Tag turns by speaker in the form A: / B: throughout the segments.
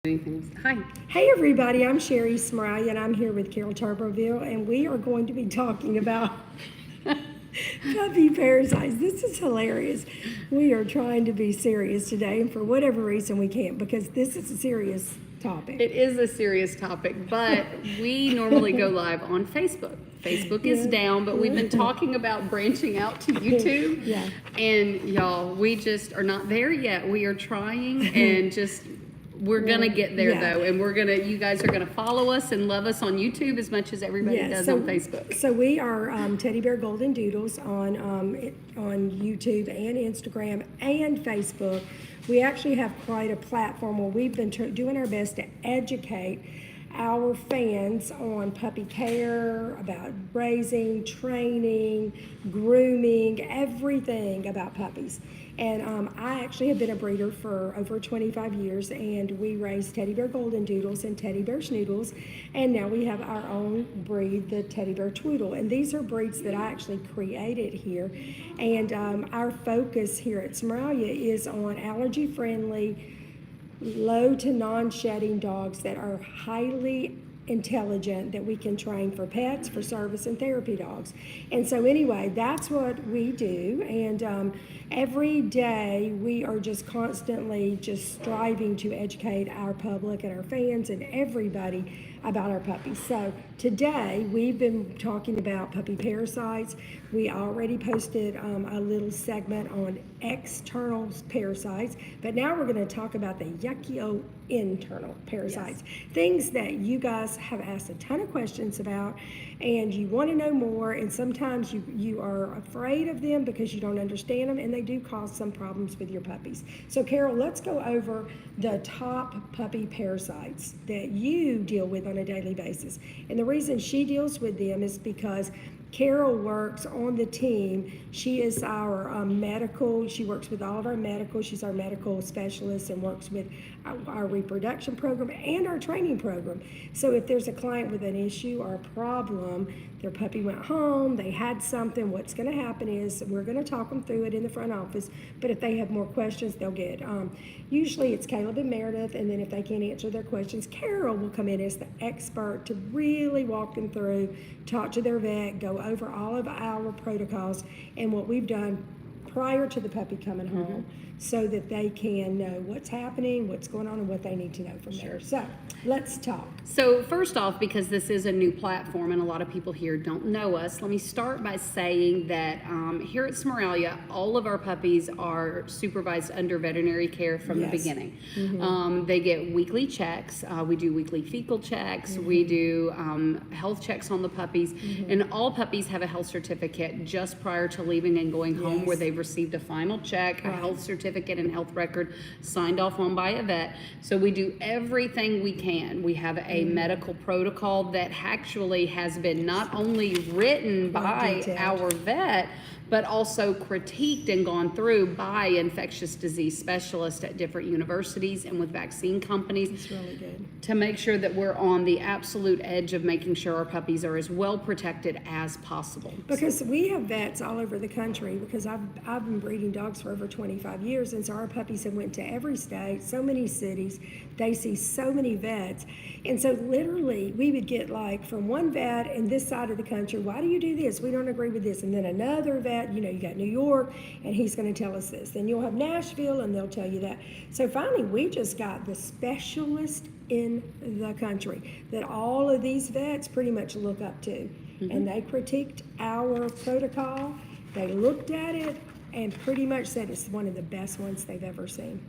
A: Hi.
B: Hey everybody, I'm Sherry Smeraglia and I'm here with Carol Tuberville and we are going to be talking about puppy parasites. This is hilarious. We are trying to be serious today and for whatever reason we can't because this is a serious topic.
A: It is a serious topic, but we normally go live on Facebook. Facebook is down, but we've been talking about branching out to YouTube.
B: Yeah.
A: And y'all, we just are not there yet. We are trying and we're gonna get there though, and you guys are gonna follow us and love us on YouTube as much as everybody does on Facebook.
B: So we are Teddy Bear Goldendoodles on YouTube and Instagram and Facebook. We actually have quite a platform where we've been doing our best to educate our fans on puppy care, about raising, training, grooming, everything about puppies. And I actually have been a breeder for over 25 years, and we raise Teddy Bear Goldendoodles and Teddy Bear Schnoodles, and now we have our own breed, the Teddy Bear Twoodle. And these are breeds that I actually created here. And our focus here at Smeraglia is on allergy-friendly, low to non-shedding dogs that are highly intelligent, that we can train for pets, for service, and therapy dogs. And so anyway, that's what we do. And every day we are just constantly just striving to educate our public and our fans and everybody about our puppies. So today we've been talking about puppy parasites. We already posted a little segment on external parasites, but now we're going to talk about the yucky old internal parasites. Yes. Things that you guys have asked a ton of questions about and you want to know more, and sometimes you are afraid of them because you don't understand them, and they do cause some problems with your puppies. So Carol, let's go over the top puppy parasites that you deal with on a daily basis. And the reason she deals with them is because Carol works on the team. She is our medical, she works with all of our medical, she's our medical specialist and works with our reproduction program and our training program. So if there's a client with an issue or a problem, their puppy went home, they had something, what's going to happen is we're going to talk them through it in the front office, but if they have more questions, they'll get, usually it's Caleb and Meredith, and then if they can't answer their questions, Carol will come in as the expert to really walk them through, talk to their vet, go over all of our protocols and what we've done prior to the puppy coming home so that they can know what's happening, what's going on, and what they need to know from there. So let's talk.
A: So first off, because this is a new platform and a lot of people here don't know us, let me start by saying that here at Smeraglia, all of our puppies are supervised under veterinary care from the beginning. They get weekly checks. We do weekly fecal checks. We do health checks on the puppies. And all puppies have a health certificate just prior to leaving and going home where they've received a final check, a health certificate and health record signed off on by a vet. So we do everything we can. We have a medical protocol that actually has been not only written by our vet, but also critiqued and gone through by infectious disease specialists at different universities and with vaccine companies.
B: It's really good.
A: To make sure that we're on the absolute edge of making sure our puppies are as well protected as possible.
B: Because we have vets all over the country, because I've been breeding dogs for over 25 years, and so our puppies have went to every state, so many cities, they see so many vets. And so literally we would get like from one vet in this side of the country, why do you do this? We don't agree with this. And then another vet, you know, you got New York and he's going to tell us this. Then you'll have Nashville and they'll tell you that. So finally we just got the specialist in the country that all of these vets pretty much look up to. And they critiqued our protocol. They looked at it and pretty much said it's one of the best ones they've ever seen.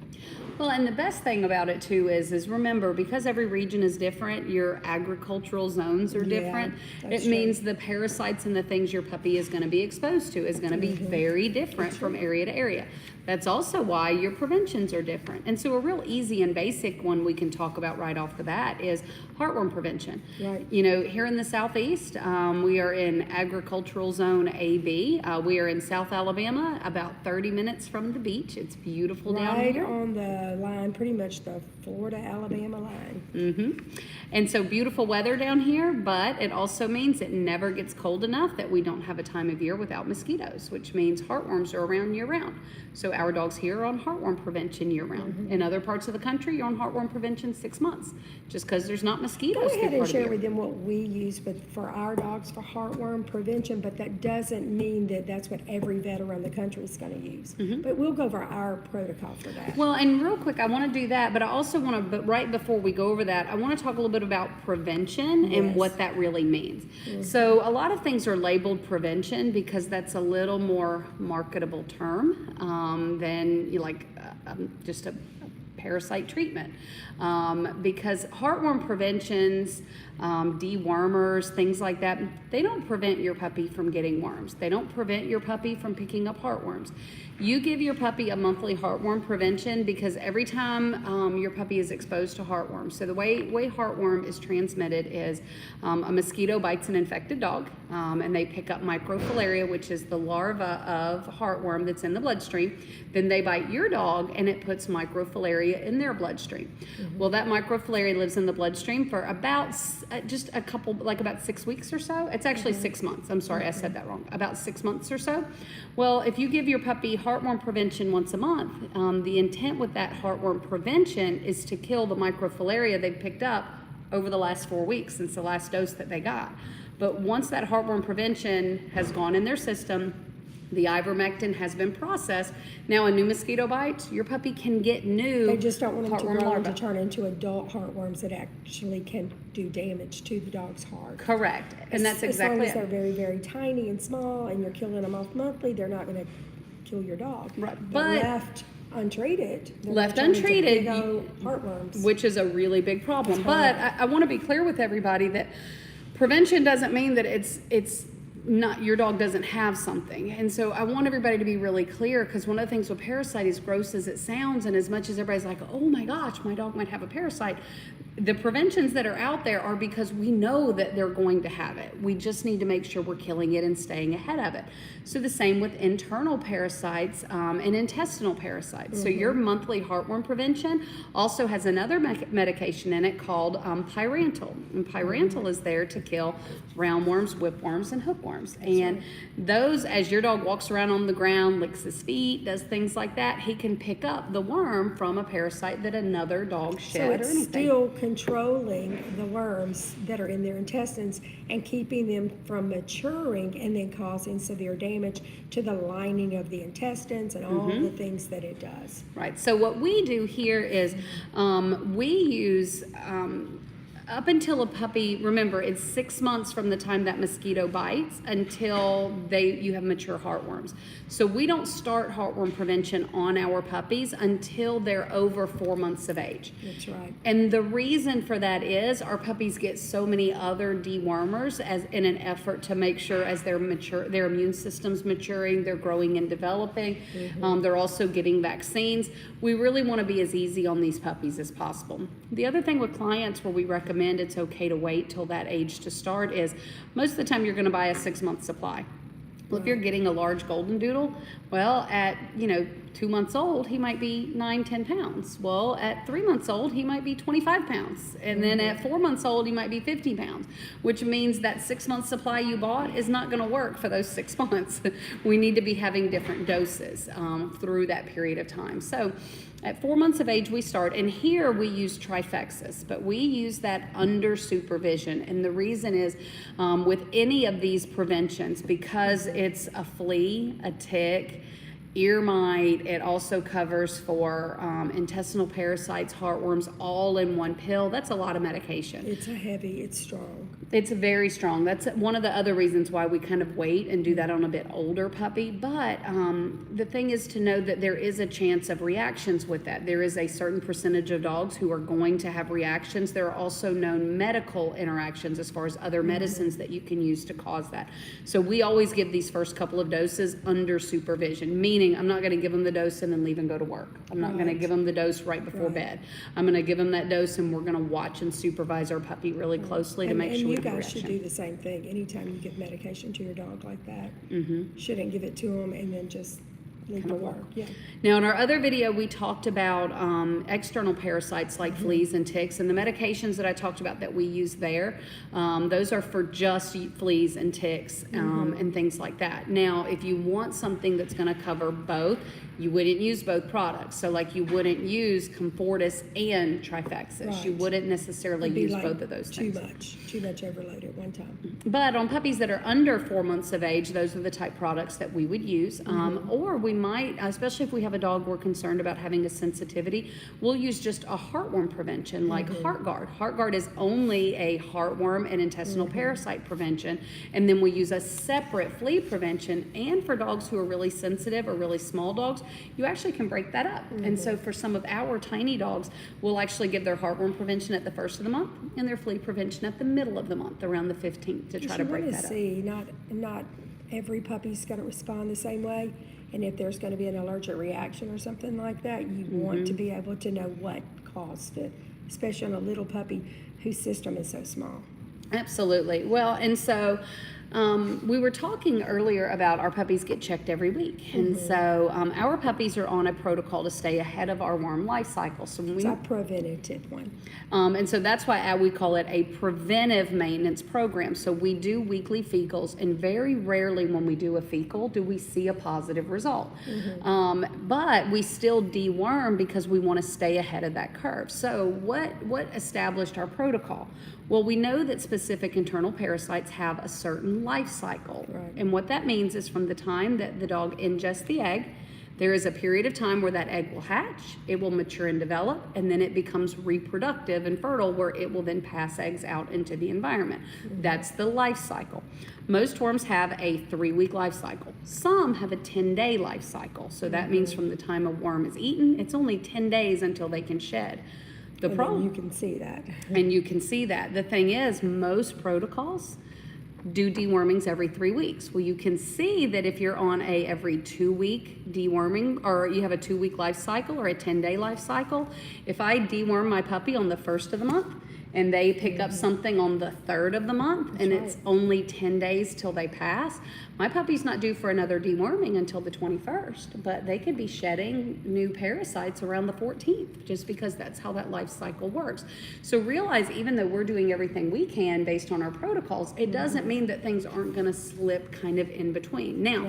A: Well, and the best thing about it too is remember, because every region is different, your agricultural zones are different. It means the parasites and the things your puppy is going to be exposed to is going to be very different from area to area. That's also why your preventions are different. And so a real easy and basic one we can talk about right off the bat is heartworm prevention.
B: Right.
A: You know, here in the Southeast, we are in agricultural zone AB. We are in South Alabama, about 30 minutes from the beach. It's beautiful down here.
B: Right on the line, pretty much the Florida-Alabama line.
A: And so beautiful weather down here, but it also means it never gets cold enough that we don't have a time of year without mosquitoes, which means heartworms are around year round. So our dogs here are on heartworm prevention year round. In other parts of the country, you're on heartworm prevention 6 months, just because there's not mosquitoes.
B: Go
A: through
B: ahead
A: part
B: and
A: of the
B: share
A: year.
B: with them what we use for our dogs for heartworm prevention, but that doesn't mean that that's what every vet around the country is going to use. But we'll go over our protocol for that.
A: Well, and real quick, I want to do that, but I also want to, but right before we go over that, I want to talk a little bit about prevention and
B: Yes.
A: what that really means. So a lot of things are labeled prevention because that's a little more marketable term than just a parasite treatment. Because heartworm preventions, dewormers, things like that, they don't prevent your puppy from getting worms. They don't prevent your puppy from picking up heartworms. You give your puppy a monthly heartworm prevention because every time your puppy is exposed to heartworms, so the way heartworm is transmitted is a mosquito bites an infected dog, and they pick up microfilaria, which is the larva of heartworm that's in the bloodstream. Then they bite your dog, and it puts microfilaria in their bloodstream. Well, that microfilaria lives in the bloodstream for about just a couple, like about 6 weeks or so. It's actually 6 months. I'm sorry, I said that wrong. About 6 months or so. Well, if you give your puppy heartworm prevention once a month, the intent with that heartworm prevention is to kill the microfilaria they've picked up over the last 4 weeks since the last dose that they got. But once that heartworm prevention has gone in their system, the ivermectin has been processed. Now a new mosquito bites, your puppy can get new
B: They just don't want them to
A: heartworm
B: grow and
A: larvae.
B: to turn into adult heartworms that actually can do damage to the dog's heart.
A: Correct, and that's
B: As long
A: exactly
B: as they're
A: it.
B: very, very tiny and small and you're killing them off monthly, they're not going to kill your dog.
A: Right,
B: But
A: but-
B: left untreated, they're
A: Left
B: gonna turn into
A: untreated,
B: big old heartworms.
A: Which is a really big problem.
B: That's
A: But I want to be clear with everybody that prevention doesn't mean that it's not, your dog doesn't have something. And so I want everybody to be really clear, because one of the things with parasite, as gross as it sounds, and as much as everybody's like, oh my gosh, my dog might have a parasite, the preventions that are out there are because we know that they're going to have it. We just need to make sure we're killing it and staying ahead of it. So the same with internal parasites and intestinal parasites. So your monthly heartworm prevention also has another medication in it called pyrantel. And pyrantel is there to kill roundworms, whipworms, and hookworms. And those, as your dog walks around on the ground, licks his feet, does things like that, he can pick up the worm from a parasite that another dog
B: So
A: shed or
B: it's
A: anything.
B: still controlling the worms that are in their intestines and keeping them from maturing and then causing severe damage to the lining of the intestines and all the things that it does.
A: Right. So what we do here is we use up until a puppy, remember, it's 6 months from the time that mosquito bites until you have mature heartworms. So we don't start heartworm prevention on our puppies until they're over 4 months of age.
B: That's right.
A: And the reason for that is our puppies get so many other dewormers as in an effort to make sure as they're mature, their immune system's maturing, they're growing and developing. They're also getting vaccines. We really want to be as easy on these puppies as possible. The other thing with clients where we recommend it's okay to wait till that age to start is most of the time you're going to buy a 6-month supply. Well, if you're getting a large Goldendoodle, well, at 2 months old, he might be 9-10 pounds. Well, at 3 months old, he might be 25 pounds. And then at 4 months old, he might be 50 pounds, which means that 6-month supply you bought is not going to work for those 6 months. We need to be having different doses through that period of time. So at 4 months of age, we start, and here we use trifexis, but we use that under supervision. And the reason is with any of these preventions, because it's a flea, a tick, ear mite, it also covers for intestinal parasites, heartworms, all in one pill. That's a lot of medication.
B: It's strong.
A: It's very strong. That's one of the other reasons why we kind of wait and do that on a bit older puppy. But the thing is to know that there is a chance of reactions with that. There is a certain percentage of dogs who are going to have reactions. There are also known medical interactions as far as other medicines that you can use to cause that. So we always give these first couple of doses under supervision, meaning I'm not going to give them the dose and then leave and go to work. I'm not going to give them the dose right before bed. I'm going to give them that dose and we're going to watch and supervise our puppy really closely to make sure we
B: you
A: have a
B: guys should
A: reaction.
B: do the same thing. Anytime you give medication to your dog like that, shouldn't give it to them and then just Leave to work, yeah.
A: Now, in our other video, we talked about external parasites like fleas and ticks, and the medications that I talked about that we use there, those are for just fleas and ticks and things like that. Now, if you want something that's going to cover both, you wouldn't use both products. So, like, you wouldn't use Comfortis and Trifexis.
B: Right.
A: You wouldn't necessarily
B: It'd be
A: use
B: like
A: both of those things.
B: Too much overload at one time.
A: But on puppies that are under 4 months of age, those are the type products that we would use. Or we might, especially if we have a dog we're concerned about having a sensitivity, we'll use just a heartworm prevention like HeartGuard. HeartGuard is only a heartworm and intestinal parasite prevention. And then we use a separate flea prevention. And for dogs who are really sensitive or really small dogs, you actually can break that up. And so for some of our tiny dogs, we'll actually give their heartworm prevention at the first of the month and their flea prevention at the middle of the month, around the 15th, to try to break that up.
B: See, not every puppy's going to respond the same way, and if there's going to be an allergic reaction or something like that, you want to be able to know what caused it, especially on a little puppy whose system is so small.
A: Absolutely. Well, and so we were talking earlier about our puppies get checked every week. And so our puppies are on a protocol to stay ahead of our worm life cycle. So when
B: It's a preventative one.
A: and so that's why we call it a preventive maintenance program. So we do weekly fecals, and very rarely when we do a fecal do we see a positive result. But we still deworm because we want to stay ahead of that curve. So what established our protocol? Well, we know that specific internal parasites have a certain life cycle.
B: Right.
A: And what that means is from the time that the dog ingests the egg, there is a period of time where that egg will hatch, it will mature and develop, and then it becomes reproductive and fertile, where it will then pass eggs out into the environment. That's the life cycle. Most worms have a 3-week life cycle. Some have a 10-day life cycle. So that means from the time a worm is eaten, it's only 10 days until they can shed. The problem,
B: you can see that.
A: and you can see that. The thing is, most protocols do dewormings every 3 weeks. Well, you can see that if you're on a every 2-week deworming, or you have a 2-week life cycle or a 10-day life cycle, if I deworm my puppy on the 1st of the month and they pick up something on the 3rd of the month, and it's only 10 days till they pass, my puppy's not due for another deworming until the 21st, but they could be shedding new parasites around the 14th, just because that's how that life cycle works. So realize, even though we're doing everything we can based on our protocols, it doesn't mean that things aren't going to slip kind of in between. Now,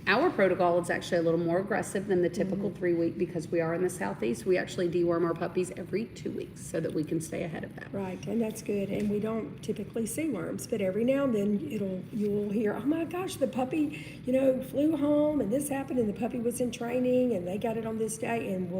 A: our protocol is actually a little more aggressive than the typical 3-week, because we are in the Southeast. We actually deworm our puppies every 2 weeks so that we can stay ahead of that.
B: Right, and that's good. And we don't typically see worms, but every now and then you'll hear, oh my gosh, the puppy, flew home and this happened, and the puppy was in training and they got it on this day, and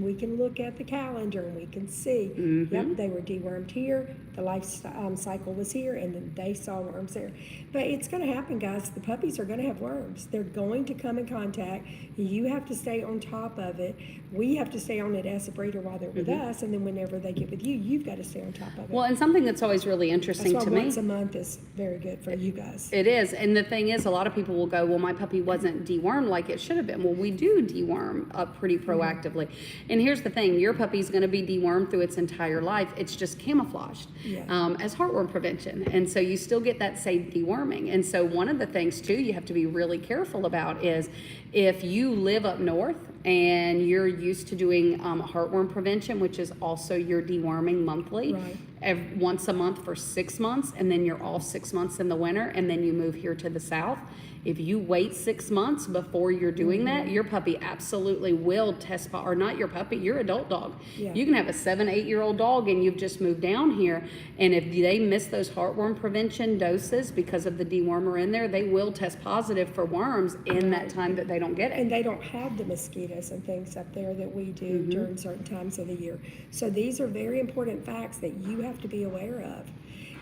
B: we can look at the calendar and we can see, yep, they were dewormed here, the life cycle was here, and then they saw worms there. But it's going to happen, guys. The puppies are going to have worms. They're going to come in contact. You have to stay on top of it. We have to stay on it as a breeder while they're with us, and then whenever they get with you, you've got to stay on top of it.
A: Well, and something that's always really interesting
B: That's
A: to
B: why
A: me.
B: once a month is very good for you guys.
A: It is. And the thing is, a lot of people will go, well, my puppy wasn't dewormed like it should have been. Well, we do deworm up pretty proactively. And here's the thing, your puppy's going to be dewormed through its entire life. It's just camouflaged as heartworm prevention. And so you still get that same deworming. And so one of the things, too, you have to be really careful about is if you live up north and you're used to doing heartworm prevention, which is also your deworming monthly, once a month for 6 months, and then you're off 6 months in the winter, and then you move here to the south. If you wait 6 months before you're doing that, your puppy absolutely will test, or not your puppy, your adult dog. You can have a 7-8-year-old dog and you've just moved down here, and if they miss those heartworm prevention doses because of the dewormer in there, they will test positive for worms in that time that they don't get it.
B: And they don't have the mosquitoes and things up there that we do during certain times of the year. So these are very important facts that you have to be aware of.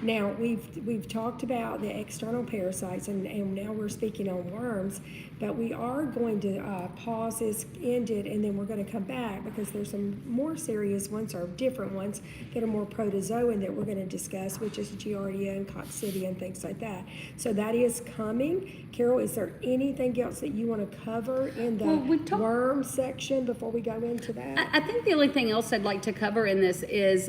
B: Now, we've talked about the external parasites, and now we're speaking on worms, but we are going to pause this, end it, and then we're going to come back because there's some more serious ones, or different ones, that are more protozoan that we're going to discuss, which is Giardia and Coccidia and things like that. So that is coming. Carol, is there anything else that you want to cover in the worm section before we go into that?
A: I think the only thing else I'd like to cover in this is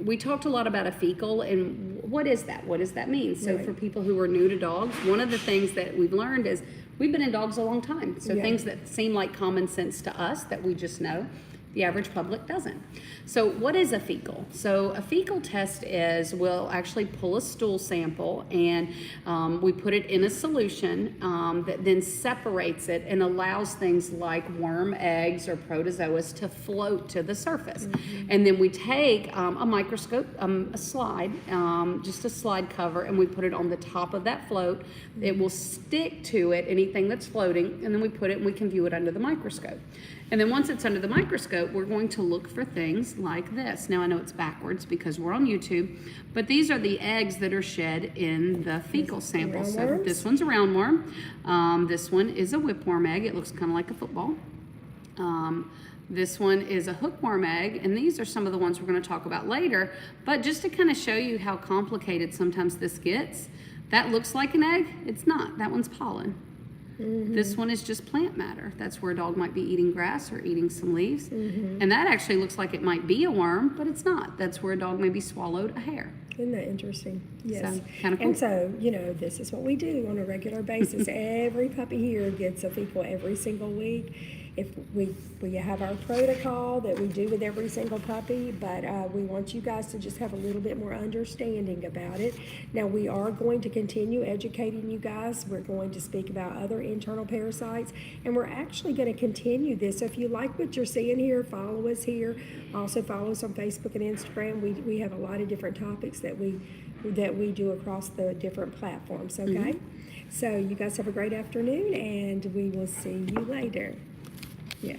A: we talked a lot about a fecal, and what is that? What does that mean? So
B: Right.
A: for people who are new to dogs, one of the things that we've learned is we've been in dogs a long time. So
B: Yeah.
A: things that seem like common sense to us that we just know, the average public doesn't. So what is a fecal? So a fecal test is we'll actually pull a stool sample and we put it in a solution that then separates it and allows things like worm eggs or protozoas to float to the surface. And then we take a microscope, a slide, just a slide cover, and we put it on the top of that float. It will stick to it, anything that's floating, and then we put it and we can view it under the microscope. And then once it's under the microscope, we're going to look for things like this. Now I know it's backwards because we're on YouTube, but these are the eggs that are shed in the fecal sample. So
B: Roundworms?
A: this one's a roundworm. This one is a whipworm egg. It looks kind of like a football. This one is a hookworm egg, and these are some of the ones we're going to talk about later. But just to kind of show you how complicated sometimes this gets, that looks like an egg. It's not. That one's pollen. This one is just plant matter. That's where a dog might be eating grass or eating some leaves. And that actually looks like it might be a worm, but it's not. That's where a dog maybe swallowed a hair.
B: Isn't that interesting? Yes.
A: So, kinda cool.
B: And so, you know, this is what we do on a regular basis. Every puppy here gets a fecal every single week. If we have our protocol that we do with every single puppy, but we want you guys to just have a little bit more understanding about it. Now, we are going to continue educating you guys. We're going to speak about other internal parasites, and we're actually going to continue this. So if you like what you're seeing here, follow us here. Also follow us on Facebook and Instagram. We have a lot of different topics that we do across the different platforms, okay? So you guys have a great afternoon, and we will see you later. Yeah.